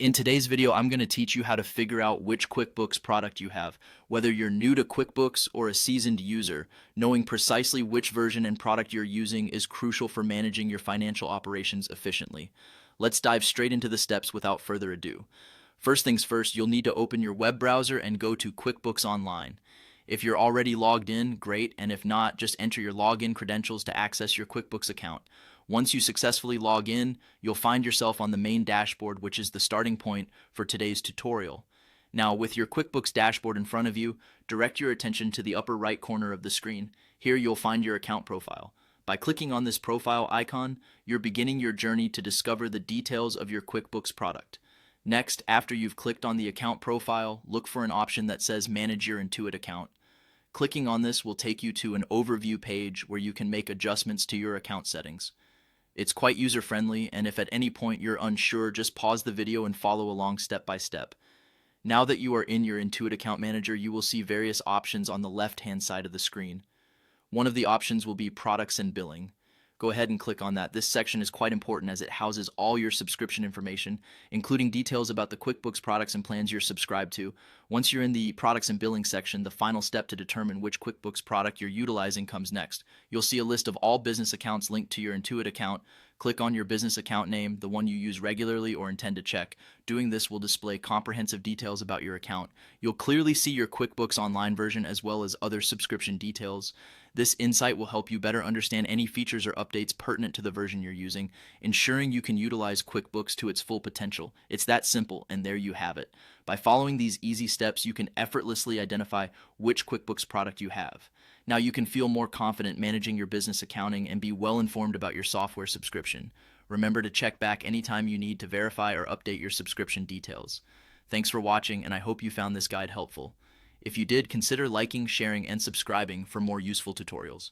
In today's video, I'm going to teach you how to figure out which QuickBooks product you have. Whether you're new to QuickBooks or a seasoned user, knowing precisely which version and product you're using is crucial for managing your financial operations efficiently. Let's dive straight into the steps without further ado. First things first, you'll need to open your web browser and go to QuickBooks Online. If you're already logged in, great, and if not, just enter your login credentials to access your QuickBooks account. Once you successfully log in, you'll find yourself on the main dashboard, which is the starting point for today's tutorial. Now, with your QuickBooks dashboard in front of you, direct your attention to the upper right corner of the screen. Here you'll find your account profile. By clicking on this profile icon, you're beginning your journey to discover the details of your QuickBooks product. Next, after you've clicked on the account profile, look for an option that says Manage Your Intuit Account. Clicking on this will take you to an overview page where you can make adjustments to your account settings. It's quite user-friendly, and if at any point you're unsure, just pause the video and follow along step by step. Now that you are in your Intuit Account Manager, you will see various options on the left-hand side of the screen. One of the options will be Products and Billing. Go ahead and click on that. This section is quite important as it houses all your subscription information, including details about the QuickBooks products and plans you're subscribed to. Once you're in the Products and Billing section, the final step to determine which QuickBooks product you're utilizing comes next. You'll see a list of all business accounts linked to your Intuit account. Click on your business account name, the one you use regularly or intend to check. Doing this will display comprehensive details about your account. You'll clearly see your QuickBooks Online version as well as other subscription details. This insight will help you better understand any features or updates pertinent to the version you're using, ensuring you can utilize QuickBooks to its full potential. It's that simple, and there you have it. By following these easy steps, you can effortlessly identify which QuickBooks product you have. Now you can feel more confident managing your business accounting and be well informed about your software subscription. Remember to check back anytime you need to verify or update your subscription details. Thanks for watching, and I hope you found this guide helpful. If you did, consider liking, sharing, and subscribing for more useful tutorials.